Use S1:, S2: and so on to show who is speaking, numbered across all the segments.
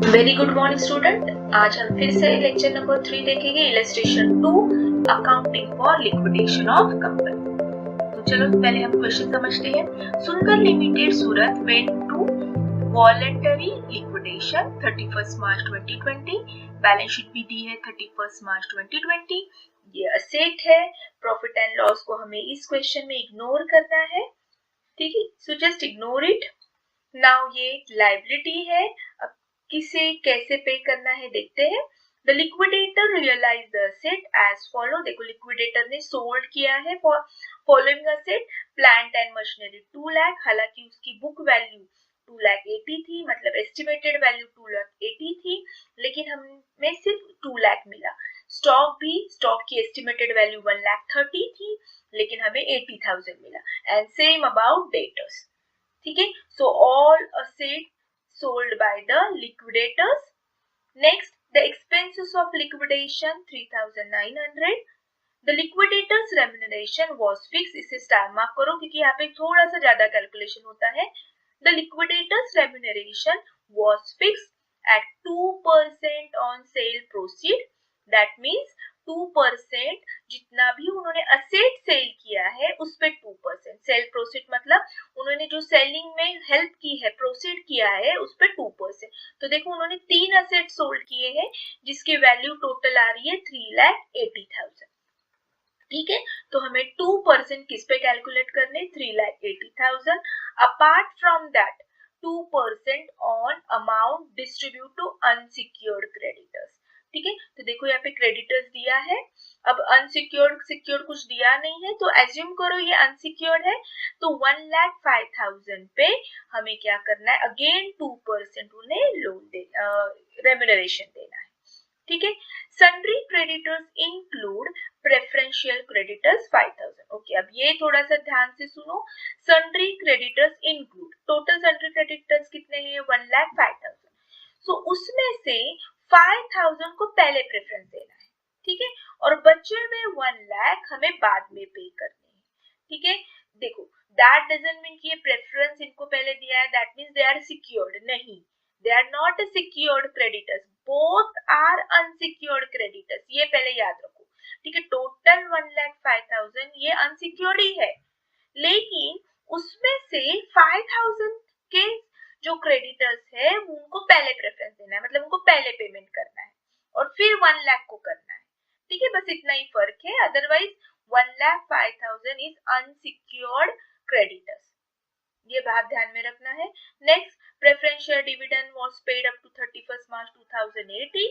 S1: Very good morning student. आज हम फिर से लेक्चर नंबर 3 देखेंगे, illustration 2, accounting for liquidation of company. तो चलो पहले हम क्वेश्चन समझते हैं। Sunkar limited Surat went to voluntary liquidation 31 March 2020। Balance sheet भी दी है 31 मार्च 2020। ये असेट है। प्रॉफिट एंड लॉस को हमें इस क्वेश्चन में इग्नोर करना है, ठीक है। So just ignore it. Now ये लायबिलिटी है। अब किसे कैसे पे करना है देखते हैं। The liquidator realize the asset as follow. देखो लिक्विडेटर ने सोल्ड किया है following asset plant and machinery 2 lakh. हालांकि उसकी बुक वैल्यू 2 लाख 80 थी, मतलब एस्टिमेटेड वैल्यू 2 लाख 80 थी, लेकिन हमें सिर्फ 2 लाख मिला। स्टॉक की एस्टिमेटेड वैल्यू 1 लाख 30 थी, लेकिन हमें 80,000 मिला। एंड सेम अबाउट डेटर्स, ठीक है। So all asset sold by the liquidators. Next, the expenses of liquidation 3,900. The liquidators remuneration was fixed. इसे स्टार मार्क करो क्योंकि यहाँ पे थोड़ा सा ज्यादा कैलकुलेशन होता है। The liquidators remuneration was fixed at 2% on sale proceed. That means 2% जितना भी उन्होंने असेट सेल किया है उस पे 2%। सेल प्रोसीड मतलब उन्होंने जो सेलिंग में हेल्प की है, प्रोसीड किया है, उस पे 2%। तो देखो उन्होंने 3 असेट सोल्ड किए हैं जिसकी वैल्यू टोटल आ रही है 3,80,000, ठीक है। तो हमें 2% किस पे कैलकुलेट करने, 3,80,000। Apart from that 2% on amount distribute to unsecured creditors, ठीक है। तो देखो यहाँ पे क्रेडिटर्स दिया है। अब अनसिक्योर्ड सिक्योर्ड कुछ दिया नहीं है, तो एज्यूम करो ये अनसिक्योर्ड है। तो 1,05,000 पे हमें क्या करना है, अगेन 2% उन्हें लोन रेम्यूनरेशन देना है, ठीक है। Sundry creditors include preferential creditors 5,000। Okay, अब ये थोड़ा सा ध्यान से सुनो। Sundry creditors include, total sundry creditors कितने हैं, 1,05,000। सो उसमें से 5,000 को पहले प्रेफरेंस देना है, ठीक है, और बचे हुए 1 लाख हमें बाद में पे करने हैं, ठीक है। देखो दैट डजंट मीन कि ये प्रेफरेंस इनको पहले दिया है, that means they are secured, नहीं, they are not secured creditors, both are unsecured creditors, ये पहले याद रखो, ठीक है। टोटल 1,05,000 ये अनसिक्योर्ड ही है, लेकिन उसमें से 5,000 के जो क्रेडिटर्स है उनको पहले प्रेफरेंस देना है, मतलब उनको पहले पेमेंट करना है और फिर 1 लाख को करना है, ठीक है। बस इतना ही फर्क है, अदरवाइज 1,05,000 इज अनसिक्योर्ड क्रेडिटर्स, ये बात ध्यान में रखना है। Next, preferential dividend was paid up to 31 March 2018।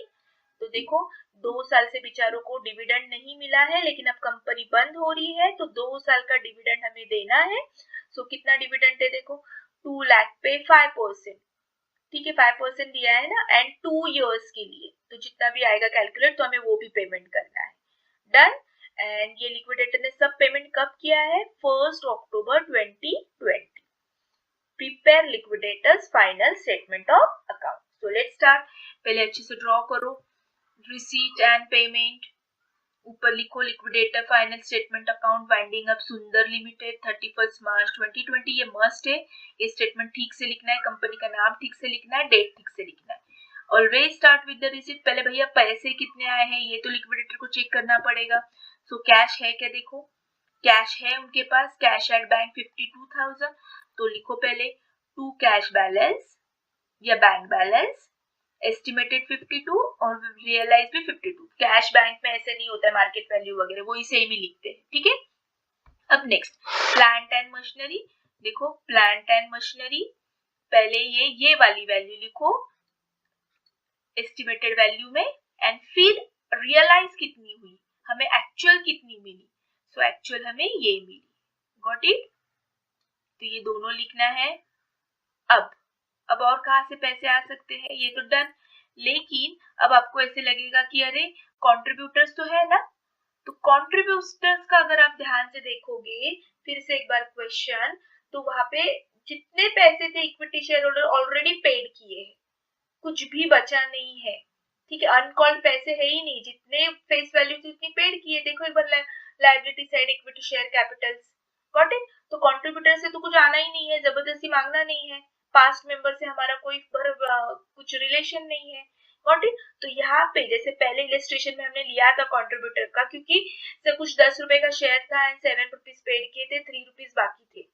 S1: तो देखो 2 साल से बेचारों को डिविडेंड नहीं मिला है, लेकिन अब कंपनी बंद हो रही है तो 2 साल का डिविडेंड हमें देना है। सो कितना डिविडेंड है, देखो 2 लाख पे 5%, ठीक है, 5% दिया है ना, एंड 2 इयर्स के लिए, तो जितना भी आएगा कैलकुलेट, तो हमें वो भी पेमेंट करना है। डन। एंड ये लिक्विडेटर ने सब पेमेंट कब किया है, 1 अक्टूबर 2020। Prepare liquidators final statement of account. So let's start. पहले अच्छे से ड्रॉ करो रिसीट एंड पेमेंट, ऊपर लिखो liquidator final statement account winding up सुंदर लिमिटेड 31 मार्च 2020। ये मस्ट है, ये स्टेटमेंट ठीक से लिखना है, कंपनी का नाम ठीक से लिखना है, डेट ठीक से लिखना है। Always start with the receipt. पहले भैया पैसे कितने आए हैं ये तो लिक्विडेटर को चेक करना पड़ेगा। सो कैश है क्या, देखो कैश है उनके पास, कैश एट बैंक 52,000। तो लिखो पहले टू कैश बैलेंस या बैंक बैलेंस, एस्टिमेटेड 52 और रियलाइज भी 52। कैश बैंक में ऐसे नहीं होता है मार्केट वैल्यू वगैरह, वो इसे ही लिखते हैं, ठीक है। अब नेक्स्ट, प्लांट एंड मशीनरी। देखो प्लांट एंड मशीनरी, पहले ये वाली वैल्यू लिखो एस्टिमेटेड वैल्यू में, एंड फिर रियलाइज कितनी हुई, हमें एक्चुअल कितनी मिली। सो एक्चुअल हमें ये मिली, गॉट इट। तो ये दोनों लिखना है। अब और कहां से पैसे आ सकते हैं, ये तो डन। लेकिन अब आपको ऐसे लगेगा कि अरे कंट्रीब्यूटर्स तो है ना, तो कंट्रीब्यूटर्स का अगर आप ध्यान से देखोगे, फिर से एक बार क्वेश्चन, तो वहां पे जितने पैसे थे equity share holder already paid किए हैं, कुछ भी बचा नहीं है, ठीक है। अनकॉल्ड पैसे है ही नहीं, जितने फेस वैल्यू थी उतनी पेड किए। देखो एक बार liability side equity share capitals, got it. तो कंट्रीब्यूटर से तो कुछ आना ही नहीं है, जबरदस्ती मांगना नहीं है, पास्ट मेंबर से हमारा कोई कुछ रिलेशन नहीं है। Got it. तो यहाँ पे जैसे पहले इलस्ट्रेशन में हमने लिया था कंट्रीब्यूटर का, क्योंकि से कुछ 10 रुपए का शेयर था एंड 7 रुपीज पेड किए थे, 3 रुपीज बाकी थे,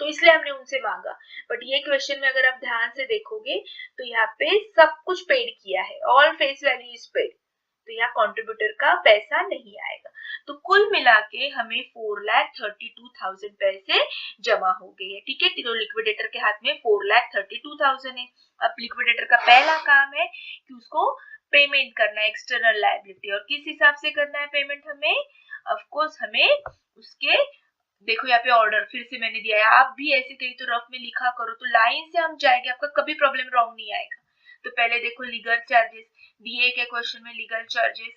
S1: तो इसलिए हमने उनसे मांगा। बट ये क्वेश्चन में अगर आप ध्यान से देखोगे तो यहाँ पे सब कुछ पेड किया है, all face value is paid, तो यहाँ कंट्रीब्यूटर का पैसा नहीं आएगा। तो कुल मिला के हमें 4,32,000 पैसे जमा हो गए हैं। ठीक है, तो लिक्विडेटर के हाथ में 4,32,000 है। अब लिक्विडेटर का पहला काम है कि उसको पेमेंट करना है एक्सटर्नल लायबिलिटी, और किस हिसाब से करना है पेमेंट हमें, ऑफ कोर्स हमें उसके, देखो यहाँ पे ऑर्डर फिर से मैंने दिया है, आप भी ऐसे कहीं तो रफ में लिखा करो तो लाइन से हम जाएंगे, आपका कभी प्रॉब्लम रॉन्ग नहीं आएगा। तो पहले देखो लीगल चार्जेस दिए क्या क्वेश्चन में, लीगल चार्जेस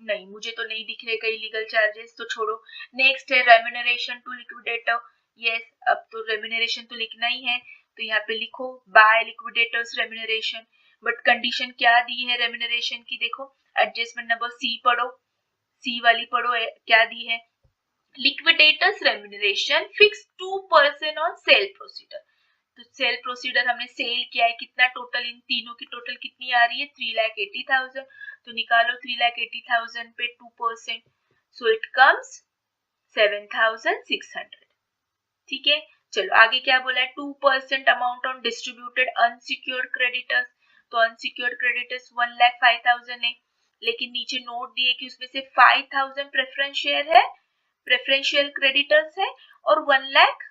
S1: नहीं, मुझे तो नहीं दिख रहे कहीं लीगल चार्जेस, तो छोड़ो। नेक्स्ट है रेम्यूनरेशन टू लिक्विडेटर, यस अब तो रेम्यूनरेशन तो लिखना ही है, तो यहाँ पे लिखो by liquidators remuneration. But condition क्या दी है रेम्यूनरेशन की, देखो एडजस्टमेंट नंबर सी पढ़ो, सी वाली पढ़ो, क्या दी है, liquidators remuneration fix 2% on sale procedure. तो सेल प्रोसीडर हमने सेल किया है, कितना टोटल, इन तीनों की टोटल कितनी आ रही है 3,80,000, तो निकालो 3,80,000 पे 2%, सो इट कम्स 7,600। ठीक है, चलो आगे क्या बोला है, 2% amount on distributed unsecured creditors, तो अनसिक्योर्ड क्रेडिटर्स 1,05,000 है, लेकिन नीचे नोट दिए कि उसमें से 5,000 प्रेफरेंस शेयर है, प्रेफरेंशियल क्रेडिटर्स है, और 1 लाख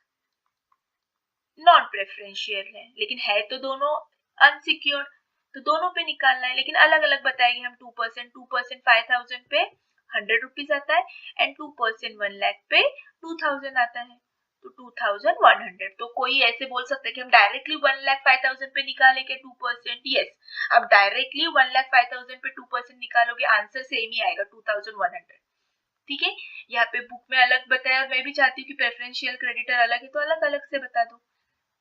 S1: नॉन प्रेफरेंशियल है, लेकिन है तो दोनों अनसिक्योर्ड, तो दोनों पे निकालना है, लेकिन अलग अलग बताएंगे हम। 2% 5,000 पे 100 रुपीज आता है, एंड 2% 1 लाख पे 2,000 आता है, तो 2,100। तो कोई ऐसे बोल सकता है कि हम डायरेक्टली 1,05,000 पे निकालेंगे 2%, यस अब डायरेक्टली 1,05,000 पे 2% निकालोगे आंसर सेम ही आएगा 2,100। ठीक है, यहाँ पे बुक में अलग बताया, और मैं भी चाहती हूँ कि प्रेफरेंशियल क्रेडिटर अलग है तो अलग अलग से बता दो।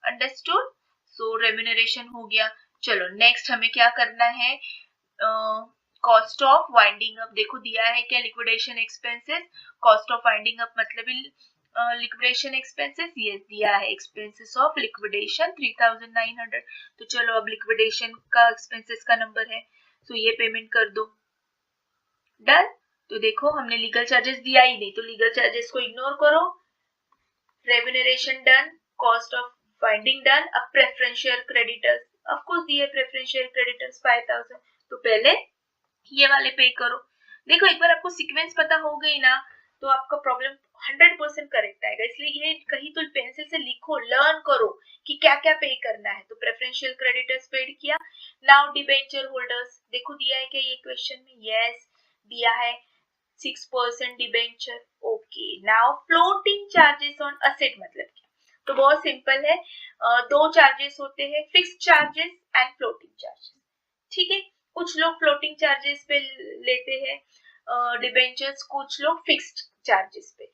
S1: अंडरस्टूड। सो रेम्यूनरेशन हो गया। चलो नेक्स्ट हमें क्या करना है, कॉस्ट ऑफ वाइंडिंग अप, देखो दिया है क्या, liquidation expenses, cost of winding up मतलब लिक्विडेशन एक्सपेंसेस, ये दिया है एक्सपेंसेस ऑफ लिक्विडेशन 3,900। तो चलो अब लिक्विडेशन का एक्सपेंसेस का नंबर है, सो ये पेमेंट कर दो, डन। तो देखो हमने लीगल चार्जेस दिया ही नहीं, तो लीगल चार्जेस को इग्नोर करो, remuneration done, cost of finding done. अब प्रेफरेंशियल क्रेडिटर्स, ऑफ कोर्स दिए प्रेफरेंशियल क्रेडिटर्स 5,000, तो पहले ये वाले पे करो। देखो एक बार आपको सीक्वेंस पता हो गई ना तो आपका प्रॉब्लम 100% करेक्ट आएगा, इसलिए ये कहीं तो पेंसिल से लिखो, लर्न करो कि क्या क्या पे करना है। तो प्रेफरेंशियल क्रेडिटर्स पेड किया। नाउ डिबेंचर होल्डर्स, देखो दिया है क्या ये क्वेश्चन में, यस दिया है 6% debenture. Okay, now floating charges on asset मतलब क्या, तो बहुत सिंपल है, दो चार्जेस होते हैं, fixed charges and floating charges. ठीक है, कुछ लोग फ्लोटिंग चार्जेस पे लेते हैं डिबेंचर्स, कुछ लोग फिक्स्ड चार्जेस पे।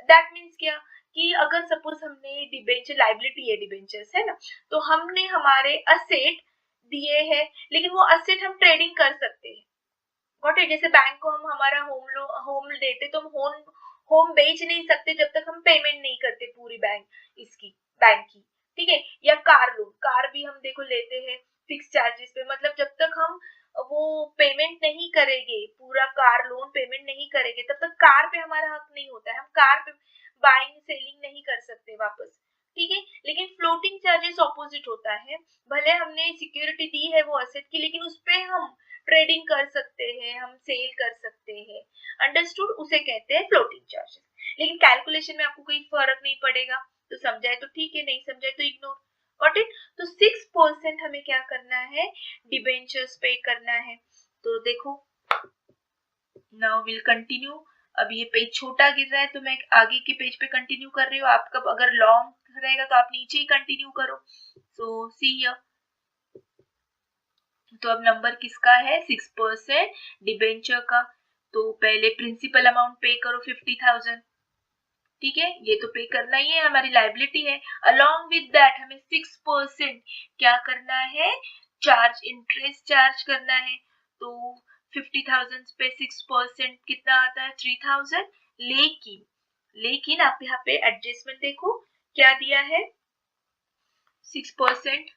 S1: दैट मीन्स क्या कि अगर सपोज हमने डिबेंचर, लाइबिलिटी है डिबेंचर्स है ना, तो हमने हमारे असेट दिए हैं, लेकिन वो असेट हम ट्रेडिंग कर सकते हैं। Got it. जैसे बैंक को हम हमारा होम देते तो हम होम बेच नहीं सकते जब तक हम पेमेंट नहीं करते पूरी बैंक की। ठीक है, या कार लोन, कार भी हम देखो लेते हैं फिक्स चार्जेस पे, मतलब जब तक हम वो पेमेंट नहीं करेंगे, पूरा कार लोन पेमेंट नहीं करेंगे, तब तक कार पे हमारा हक नहीं होता है, हम कार पे बाइंग सेलिंग नहीं कर सकते वापस। ठीक है, लेकिन फ्लोटिंग चार्जेस ऑपोजिट होता है, भले हमने सिक्योरिटी दी है वो असेट की, लेकिन उस पे हम ट्रेडिंग कर सकते हैं, हम सेल कर सकते हैं। अंडरस्टूड, उसे कहते हैं फ्लोटिंग चार्जेस। लेकिन कैलकुलेशन में आपको कोई फर्क नहीं पड़ेगा, तो समझाए तो ठीक है, नहीं समझाए तो इग्नोर। Got it. तो 6% हमें क्या करना है, डिबेंचर्स पे करना है। तो देखो नाउ विल कंटिन्यू। अब ये पेज छोटा गिर रहा है तो मैं आगे के पेज पे कंटिन्यू कर रही हूँ, आपका अगर लॉन्ग रहेगा तो आप नीचे ही कंटिन्यू करो। सो सी हियर, तो अब नंबर किसका है, 6% डिबेंचर का। तो पहले प्रिंसिपल अमाउंट पे करो 50,000। ठीक है, ये तो पे करना ही है, हमारी लाइबिलिटी है। अलोंग विद दैट हमें 6% क्या करना है, चार्ज, इंटरेस्ट चार्ज करना है। तो 50,000 पे 6% कितना आता है, 3,000। लेकिन आप यहाँ पे एडजस्टमेंट देखो क्या दिया है, 6%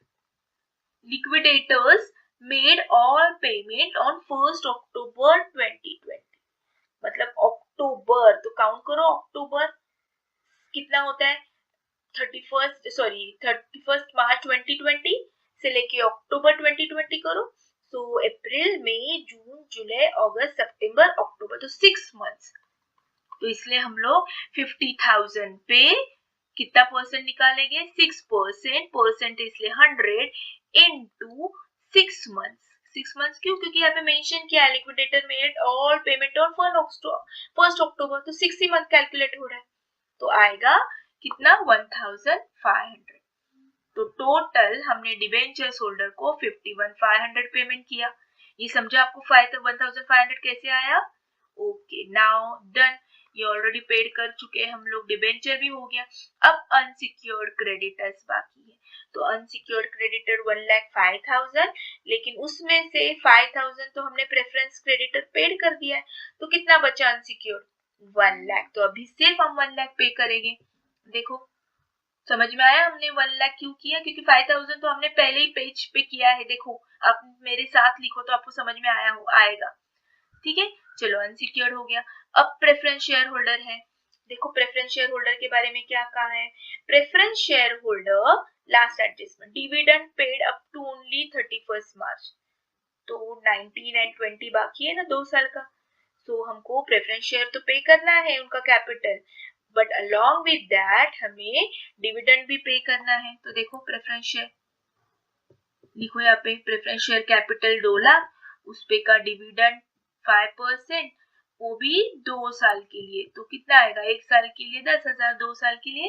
S1: liquidators made all payment on 1 अक्टूबर 2020, मतलब अक्टूबर, तो काउंट करो अक्टूबर कितना होता है 31 मार्च 2020 से लेके अक्टूबर 2020 करो, सो अप्रैल मई जून जुलाई अगस्त सितंबर अक्टूबर, तो 6 मंथ्स। तो इसलिए हम लोग 50,000 पे कितना परसेंट निकालेंगे 6%, परसेंट इसलिए 100 इनटू 6 मंथ्स। 6 मंथ्स क्यों, क्योंकि यहाँ पे मेंशन किया है liquidator made all payment on 1 अक्टूबर, तो 6 ही मंथ कैलकुलेट हो रहा है, तो आएगा कितना 1500। तो टोटल हमने डिबेंचर्स होल्डर को 51,500 पेमेंट किया। ये समझा आपको 1500 कैसे आया? ओके, नाउ डन, ये ऑलरेडी पेड कर चुके हैं हम लोग, डिबेंचर भी हो गया। अब अनसिक्योर्ड क्रेडिटर्स बाकी है, तो अनसिक्योर्ड क्रेडिटर 1,05,000, लेकिन उसमें से 5,000 तो हमने प्रेफरेंस क्रेडिटर पेड कर दिया है, तो कितना बचा अनसिक्योर्ड 1 लाख, तो अभी सिर्फ हम 1 लाख पे करेंगे। देखो समझ में आया हमने 1 लाख क्यों किया, क्योंकि 5,000 तो हमने पहले ही पेज पे किया है। देखो आप मेरे साथ लिखो तो आपको समझ में आएगा, ठीक है। चलो अनसिक्योर्ड हो गया। अब प्रेफरेंस शेयर होल्डर है, देखो प्रेफरेंस शेयर होल्डर के बारे में क्या कहा है। Preference share holder last adjustment dividend paid up to only 31 March, तो 19 एंड 20 बाकी है ना 2 साल का, तो हमको प्रेफरेंस शेयर तो पे करना है उनका capital, but along with that हमें डिविडेंड भी पे करना है। तो देखो प्रेफरेंस शेयर लिखो यहाँ पे, प्रेफरेंस शेयर कैपिटल 2 लाख, उस पे का डिविडेंड 5%, वो भी 2 साल के लिए, तो कितना आएगा 1 साल के लिए 10,000, 2 साल के लिए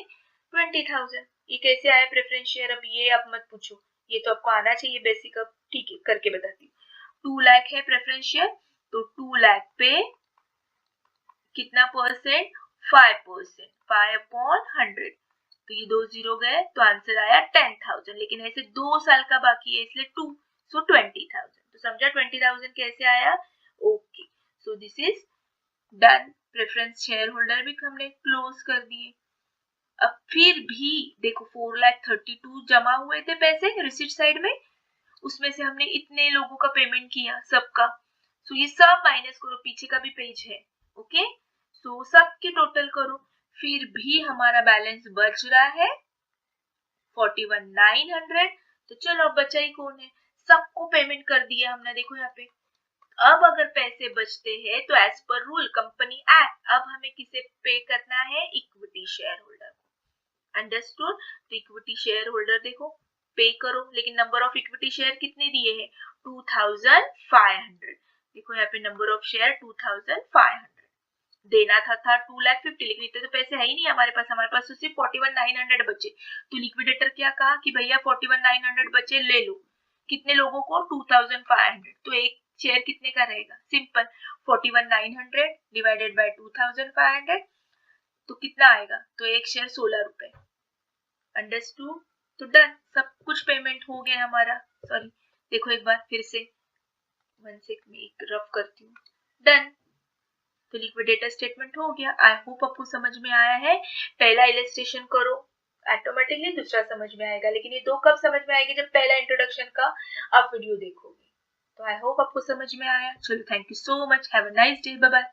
S1: 20,000। ये कैसे आया प्रेफरेंस शेयर, अब ये आप मत पूछो, ये तो आपको आना चाहिए बेसिक, अब ठीक है करके बताती हूँ। 2 लाख है प्रेफरेंस शेयर, तो 2 लाख पे कितना परसेंट 5%, 5/100, तो ये 2 जीरो गए तो आंसर आया 10,000, लेकिन ऐसे 2 साल का बाकी है इसलिए 2, सो 20,000, तो समझा 20,000 कैसे आया। Okay, so this is done, preference share holder भी हमने क्लोज कर दिए। अब फिर भी देखो 4,32,000 जमा हुए थे पैसे रिसीट साइड में, उसमें से हमने इतने लोगों का पेमेंट किया सबका, सो ये सब माइनस करो, पीछे का भी पेज है, ओके, सो सबके टोटल करो, फिर भी हमारा बैलेंस बच रहा है 41,900। तो चलो अब बचा ही कौन है, सबको पेमेंट कर दिया हमने, देखो यहाँ पे। अब अगर पैसे बचते हैं तो as per rule company act अब हमें किसे पे करना है, इक्विटी शेयर होल्डर को, अंडरस्टूड। तो इक्विटी शेयर होल्डर देखो पे करो, लेकिन नंबर ऑफ इक्विटी शेयर कितने दिए हैं 2,500, देखो यहाँ पे नंबर ऑफ शेयर 2,500 देना था 2,50,000, लेकिन इतने तो पैसे है ही नहीं हमारे पास तो सिर्फ 41,900 बचे। तो लिक्विडेटर क्या कहा कि भैया 41,900 बचे ले लो, कितने लोगों को 2,500, तो एक शेयर कितने का रहेगा, सिंपल 41,900 डिवाइडेड बाय 2,500, तो कितना आएगा, तो एक शेयर 16 रुपए, अंडरस्टूड। तो डन, सब कुछ पेमेंट हो गया हमारा। सॉरी देखो एक बार फिर से, 1 सेकंड में एक रफ करती हूँ, डन। तो लिक्विडेटर स्टेटमेंट हो गया। आई होप आपको समझ में आया है। पहला इलस्ट्रेशन करो, ऑटोमेटिकली दूसरा समझ में आएगा, लेकिन ये दो कब समझ में आएगी, जब पहला इंट्रोडक्शन का आप वीडियो देखोगे। तो आई होप आपको समझ में आया। चलो thank you so much, have a nice day, bye bye.